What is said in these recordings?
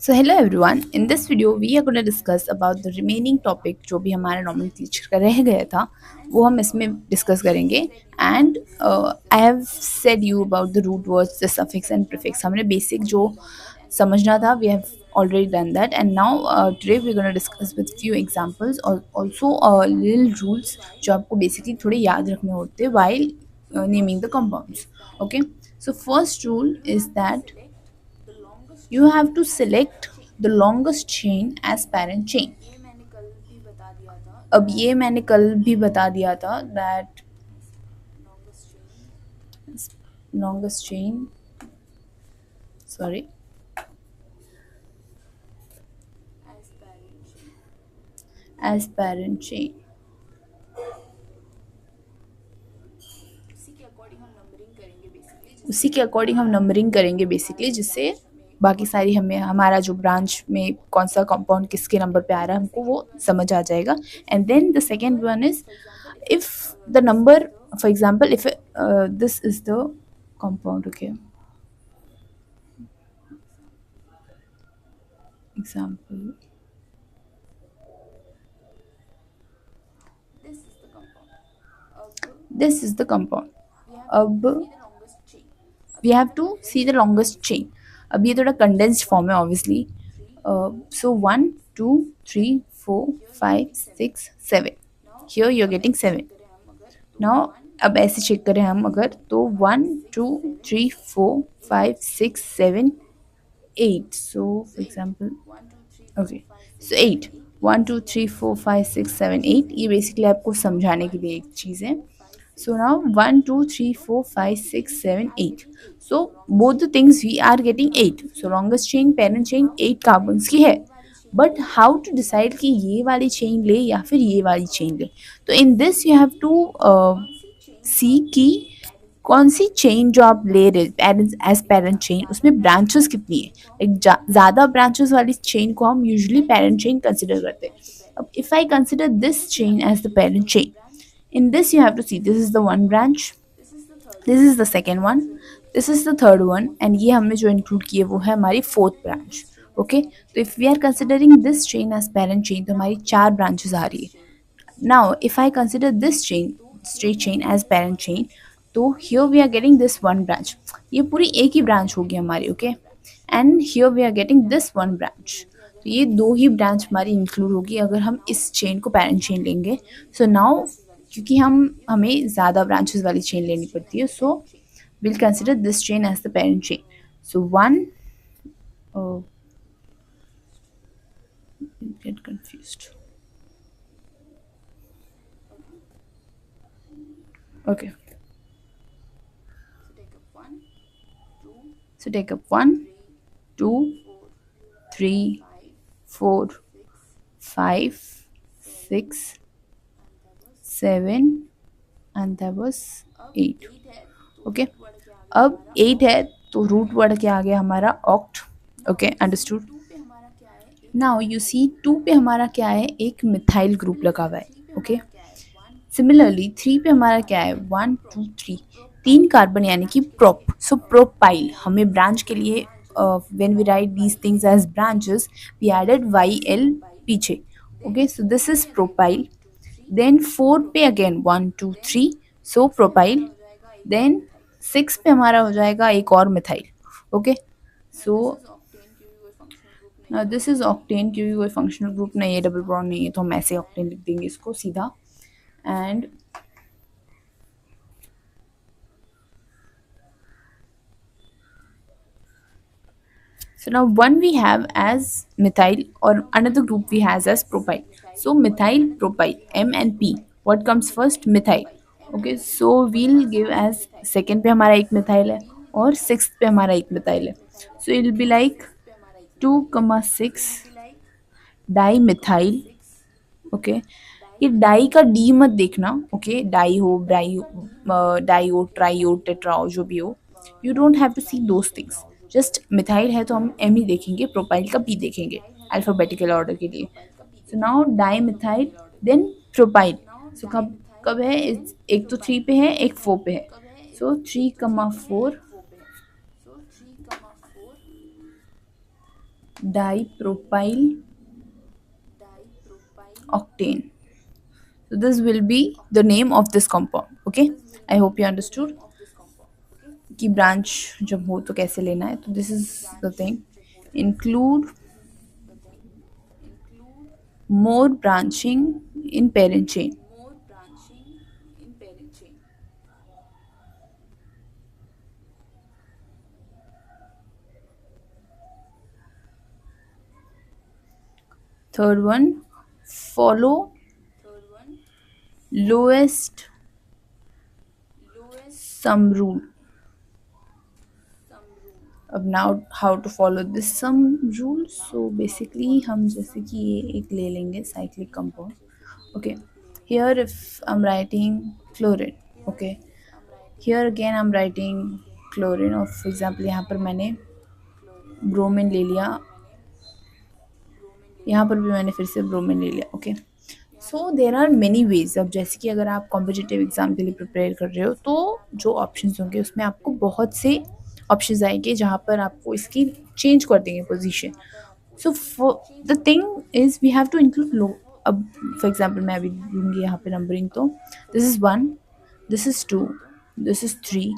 So hello everyone. In this video we are going to discuss about the remaining topic जो भी हमारा nomenclature का रह गया था वो हम इसमें discuss करेंगे and I have said you about the root words, the suffix and prefix. हमने basic जो समझना था we have already done that and now today we're going to discuss with few examples or also little rules जो आपको basically थोड़े याद रखने होते हैं while naming the compounds. Okay. So first rule is that you have to select the longest chain as parent chain. अब ये मैंने कल भी बता दिया था that longest chain, sorry, as parent chain. उसी के अकॉर्डिंग हम नंबरिंग करेंगे बेसिकली, जिससे बाकी सारी हमें हमारा जो ब्रांच में कौन सा कंपाउंड किसके नंबर पे आ रहा है हमको वो समझ आ जाएगा. And then the second one is if the number, for example, if this is the compound, okay, example, this is the compound. अब we have to see the longest chain. अब ये थोड़ा condensed form है obviously. So 1 2 3 4 5 6 7, here you're getting 7. Now अब ऐसे check करें हम अगर तो 1 2 3 4 5 6 7 8. So for example, okay, so 8, 1 2 3 4 5 6 7 8, ये बेसिकली आपको समझाने के लिए एक चीज़ है. So now 1 2 3 4 5 6 7 8. So both the things we are getting 8. So longest chain parent chain 8 carbons की है. बट हाउ टू डिसाइड कि ये वाली चेन ले या फिर ये वाली चेन ले. तो in this you have to see कि कौन सी चेन जो आप ले रहे पेरेंट्स एज पेरेंट चेन उसमें ब्रांचेस कितनी है. लाइक ज़्यादा ब्रांचेस वाली चेन को हम यूजुअली पेरेंट चेन कंसिडर करते हैं. अब if I consider this chain as the parent chain, in this you have to see this is the one branch, this is the second one, this is the third one, and ये हमने जो include किए वो है हमारी fourth branch. Okay, तो if we are considering this chain as parent chain तो हमारी 4 ब्रांचेस आ रही है. Now if I consider this chain straight chain as parent chain तो here we are getting this one branch, ये पूरी एक ही ब्रांच होगी हमारी. Okay, and here we are getting this one branch, तो ये 2 ही ब्रांच हमारी इंक्लूड होगी अगर हम इस चेन को पेरेंट चेन लेंगे. सो नाउ क्योंकि हमें ज़्यादा ब्रांचेस वाली चेन लेनी पड़ती है, so will consider this chain as the parent chain. So 1 get confused. Okay, so take up 1 2 3 4 5 6 7 and that was 8. Okay, अब 8 है तो रूट वर्ड क्या आ गया हमारा oct. Okay, understood. Now you see 2 पे हमारा क्या है, एक मिथाइल ग्रुप लगा हुआ है. ओके, सिमिलरली 3 पे हमारा क्या है, 1 2 3, 3 कार्बन यानी कि प्रोप. सो प्रोपाइल हमें ब्रांच के लिए when we write these things as branches we added Y L पीछे. Okay, so this is propyl. Then 4 पे अगेन 1 2 3, सो प्रोपाइल. देन 6 पे हमारा हो जाएगा एक और methyl. Okay, so this is octane क्योंकि कोई फंक्शनल ग्रुप नहीं है, डबल बॉन्ड नहीं है, तो हम ऐसे ऑक्टेन लिख देंगे इसको सीधा. And so now one we have as methyl or another group we has as propyl. So methyl propyl M and P, what comes first, methyl. Okay, so we'll give as second पे हमारा एक methyl है और sixth पे हमारा एक methyl है. So it will be like 2,6 dimethyl. Okay, ये डाई का डी मत देखना. ओके, डाई हो ब्राई हो डाई हो ट्राई हो टेट्रा हो जो भी हो, you don't have to see those things. Just methyl है तो हम एम ही देखेंगे, प्रोपाइल का पी देखेंगे अल्फ़ाबेटिकल ऑर्डर के लिए. So now di methyl then propyl. So कब कब है, एक तो 3 पे है एक 4 पे है. सो 3,4 dipropyl octane. So this will be the name of this compound. Okay, I hope you understood कि branch जब हो तो कैसे लेना है. तो this is the thing. Include more branching in parent chain. Third one, follow lowest sum rule. अब now how to follow this sum rule. So basically हम जैसे कि ये एक ले लेंगे cyclic compound. Okay, here if I'm writing chlorine, okay, here again I'm writing chlorine, और for example यहाँ पर मैंने bromine ले लिया, यहाँ पर भी मैंने फिर से ब्रोमीन ले लिया. Okay, so there are many ways. अब जैसे कि अगर आप कॉम्पिटिटिव एग्जाम के लिए प्रिपेयर कर रहे हो तो जो ऑप्शंस होंगे उसमें आपको बहुत से ऑप्शंस आएंगे जहाँ पर आपको इसकी चेंज कर देंगे position. So the thing is we have to include लो. अब फॉर एग्जाम्पल मैं अभी दूंगी यहाँ पे नंबरिंग. तो this is 1, this is 2, this is 3,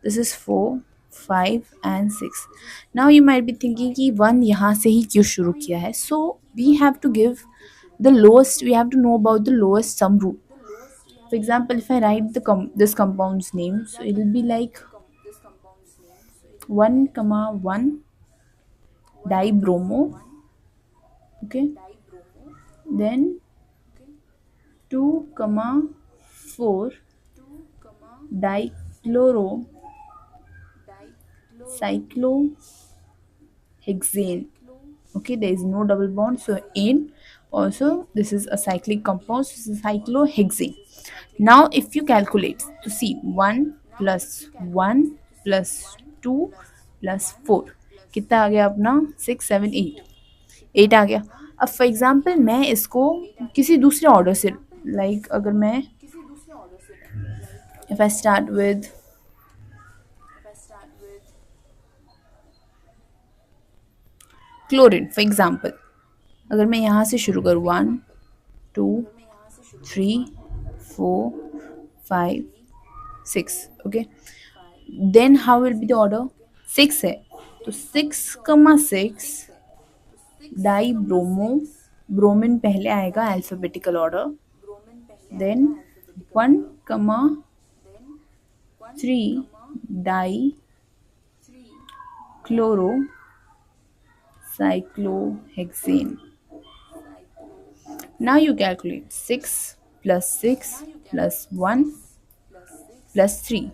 this is 4, 5 and 6. Now you might be thinking कि 1 यहाँ से ही क्यों शुरू किया है. So we have to give the lowest, we have to know about the lowest sum rule. For example, if I write this compound's name, so it will be like 1 comma 1 dibromo, okay, then 2 comma 4 dichloro cyclohexane. Okay, there is no double bond, so ane. Also this is a cyclic compound, so this is cyclohexane. Now if you calculate, to see 1 plus 1 plus 2 plus 4 कितना आ गया अपना 6 7 8 8 आ गया. अब for example मैं इसको किसी दूसरे order से, लाइक अगर मैं if I start with chlorine for example, अगर मैं यहाँ से शुरू करूँ 1 2 3 4 5 6, okay, then how will be the order. 6 है तो 6,6 डाई ब्रोमो, ब्रोमिन पहले आएगा अल्फाबेटिकल ऑर्डर, देन 1,3 di chloro cyclohexane. Now you calculate 6 plus 6 plus 1 plus 3,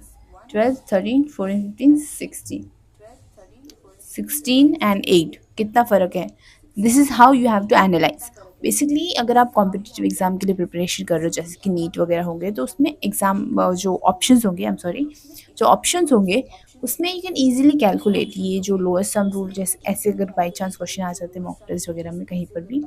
12, 13, 14, 15, 16. 16 and 8 कितना फ़र्क है. This is how you have to analyse. Basically अगर आप कॉम्पिटिटिव एग्जाम के लिए प्रिपरेशन कर रहे हो जैसे कि नीट वगैरह होंगे तो उसमें एग्जाम जो ऑप्शंस होंगे, आई एम सॉरी, जो ऑप्शंस होंगे उसमें यू कैन ईजिली कैलकुलेट ये जो लोएस्ट सम रूल, जैसे ऐसे अगर बाई चांस क्वेश्चन आ जाते हैं मॉक टेस्ट वगैरह में कहीं पर भी,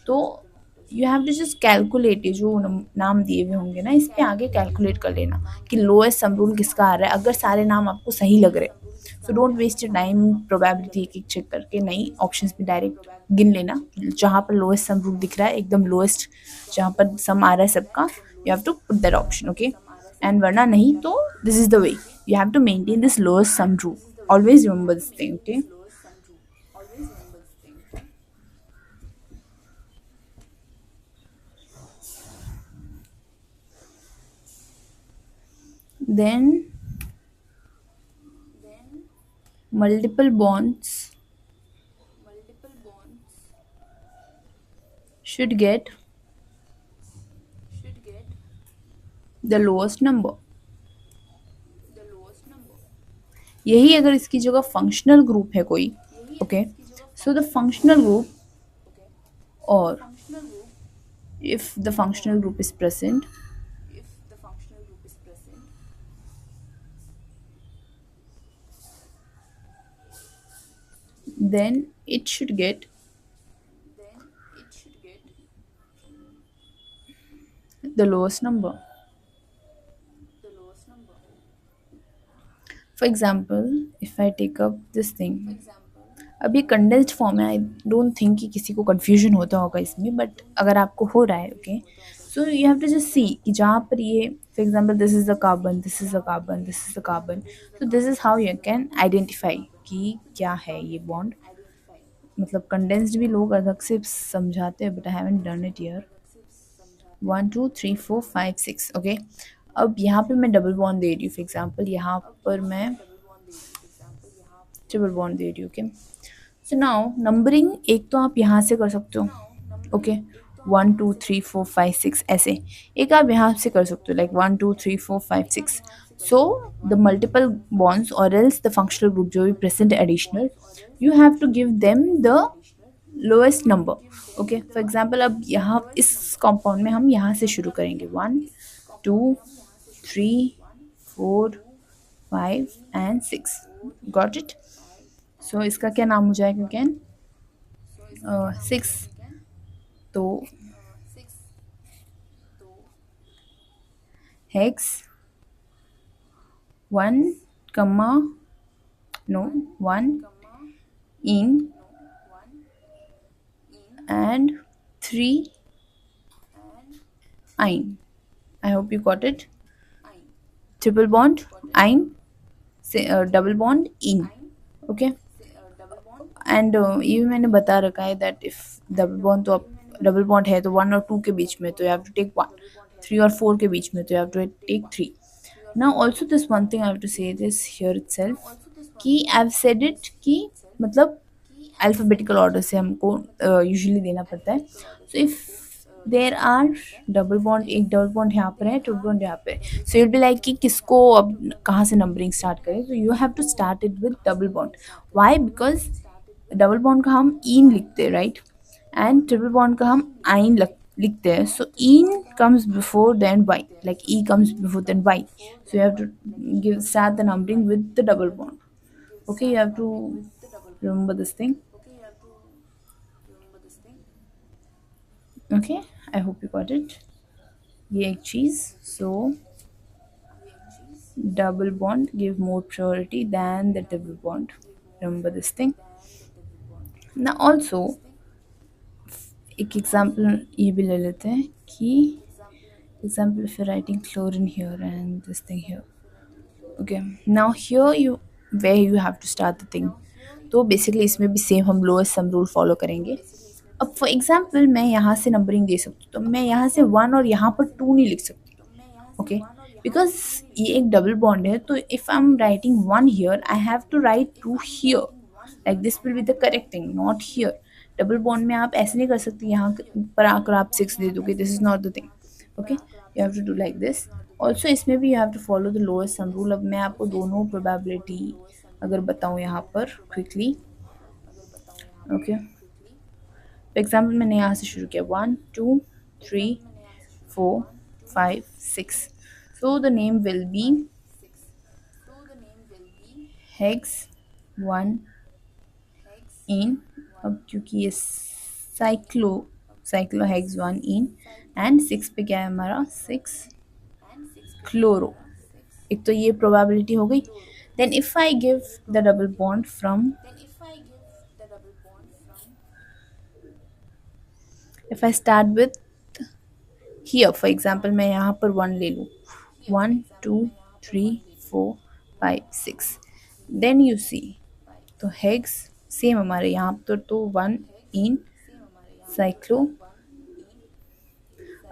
तो you have to just calculate. ये जो नाम दिए हुए होंगे ना इस पे आगे कैलकुलेट कर लेना कि लोएस्ट सम रूल किसका आ रहा है. अगर सारे नाम आपको सही लग रहे हैं so don't waste your time probability एक चेक करके, नहीं ऑप्शंस में डायरेक्ट गिन लेना जहाँ पर लोएस्ट सम रूल दिख रहा है, एकदम लोएस्ट जहाँ पर सम आ रहा है सबका, you have to put that option. Okay, and वरना नहीं तो this is the way you have to maintain this lowest sum rule. Always remember this thing, okay? Then multiple bonds should get the lowest number. यही अगर इसकी जगह functional group है कोई, okay, so the functional group, और if the functional group is present, then it should get the lowest number. For example, if I take up this thing, अब ये condensed form है, आई डोंट थिंक कि किसी को confusion होता होगा इसमें, बट अगर आपको हो रहा है, okay, so you have to just see कि जहाँ पर ये for example this is the carbon, this is the carbon, this is the carbon, so this is how you can identify कि क्या है ये बॉन्ड। मतलब कंडेंस्ड भी लोग अलग से समझाते हैं, but I haven't done it here. 1 2 3 4 5 6, okay. अब यहाँ पे मैं डबल बॉन्ड दे रही हूँ, फॉर एग्जांपल यहाँ पर मैं ट्रिपल बॉन्ड दे रही हूँ, ओके। सो नाउ नंबरिंग एक तो आप यहाँ से कर सकते हो, ओके, 1 2 3 4 5 6 ऐसे। एक आप यहाँ से कर सकते हो like 1 2 3 4 5 6। So the multiple bonds or else the functional group जो भी present additional, you have to give them the lowest number, okay. For example अब यहाँ इस कॉम्पाउंड में हम यहाँ से शुरू करेंगे 1 2 3 4 5 एंड 6, गॉट इट। सो इसका क्या नाम हो जाएगा कैन 6, तो हेक्स 1 नो 1 इन and 3 ein. I hope you got it. Triple bond ein, say double bond in. Okay. And ये मैंने बता रखा है दैट इफ डबल बॉन्ड तो आप डबल बॉन्ड है तो 1 और 2 के बीच में तो यू हैव टू टेक 1, 3 और 4 के बीच में तो you have to take 3। Now also this one thing I have to say this here itself कि आई हैव सेड इट कि मतलब अल्फ़ाबेटिकल ऑर्डर से हमको यूजुअली देना पड़ता है। So if there are double bond, एक डबल बॉन्ड यहाँ पर है, ट्रिपल बॉन्ड यहाँ पे, सो इट बी लाइक कि किसको अब कहाँ से नंबरिंग स्टार्ट करें, तो you have to start it with double bond. Why? Because double bond का हम इन लिखते हैं, राइट, एंड ट्रिपल बॉन्ड का हम आइन लिखते हैं। So in comes before then Y, like E comes before then Y, so you have to give start the numbering with the double bond, okay, you have to remember this thing, okay, I hope you got it। ये एक चीज, so double bond give more priority than the double bond, remember this thing। now also एक example ये भी ले लेते हैं कि example if you're writing chlorine here and this thing here, okay, now here you where you have to start the thing, तो basically इसमें भी सेम हम लोएस्ट सम रूल फॉलो करेंगे। अब फॉर एग्जाम्पल मैं यहाँ से नंबरिंग दे सकती हूँ, तो मैं यहाँ से 1 और यहाँ पर 2 नहीं लिख सकती, ओके, बिकॉज ये एक डबल बॉन्ड है, तो if I am writing 1 here I have to write 2 here, like this will be the correct thing, not here. Double bond में आप ऐसे नहीं कर सकते यहाँ पर आकर आप 6 दे दोगे, this is not the thing, okay, you have to do like this. Also इसमें भी you have to follow the lowest sum rule. अब मैं आपको दोनों प्रोबेबिलिटी अगर बताऊँ यहाँ पर क्विकली, ओके, फॉर एग्जाम्पल मैंने यहाँ से शुरू किया 1 2 3 4 5 6, so the name will be hex 1 इन, अब क्योंकि ये साइक्लो हेक्स 1 इन, एंड 6 पे क्या है हमारा 6 क्लोरो, एक तो ये प्रोबेबिलिटी हो गई। Then if I give the double bond from, if I start with here, for example मैं यहाँ पर 1 ले लूँ, 1 2 3 4 5 6, then you see तो हेक्स सेम हमारे यहाँ पर तो 1 इन साइक्लो,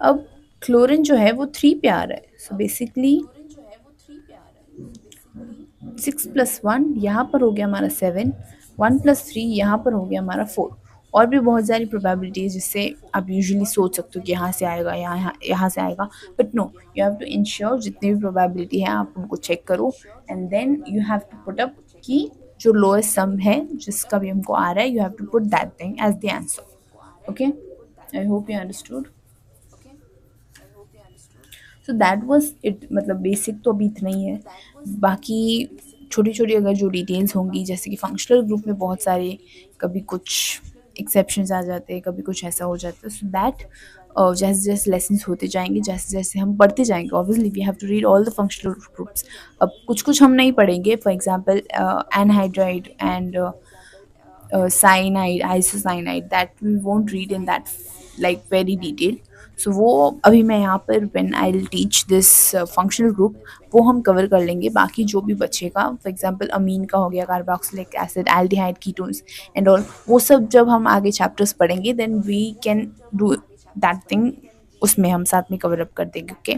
अब क्लोरीन जो है वो 3 पे आ रहा है, सो बेसिकली 6 + 1 यहाँ पर हो गया हमारा 7, 1 + 3 यहाँ पर हो गया हमारा 4। और भी बहुत सारी प्रोबेबिलिटी है जिससे आप यूजुअली सोच सकते हो कि यहाँ से आएगा, यहाँ से आएगा, but no, you have to ensure जितनी भी प्रोबेबिलिटी है आप उनको चेक करो, and then you have to put up कि जो लोएस्ट सम है जिसका भी हमको आ रहा है, you have to put that thing as the answer, okay. I hope you understood. So that was it, मतलब बेसिक तो अभी इतना ही है, बाकी छोटी छोटी अगर जो डिटेल्स होंगी, जैसे कि फंक्शनल ग्रुप में बहुत सारे कभी कुछ एक्सेप्शंस आ जाते हैं, कभी कुछ ऐसा हो जाता है, सो दैट जैसे जैसे लेसन्स होते जाएंगे, जैसे जैसे हम पढ़ते जाएंगे, obviously we have to read all the functional groups. अब कुछ कुछ हम नहीं पढ़ेंगे, for example anhydride and cyanide, isocyanide, that we won't read in that like very detail. So वो अभी मैं यहाँ पर when I'll teach this functional group वो हम कवर कर लेंगे. बाकी जो भी बचेगा फॉर एग्जांपल अमीन का हो गया, carboxylic acid, aldehyde, ketones and all, वो सब जब हम आगे चैप्टर्स पढ़ेंगे then we can do that thing, उसमें हम साथ में कवर अप कर देंगे. ओके.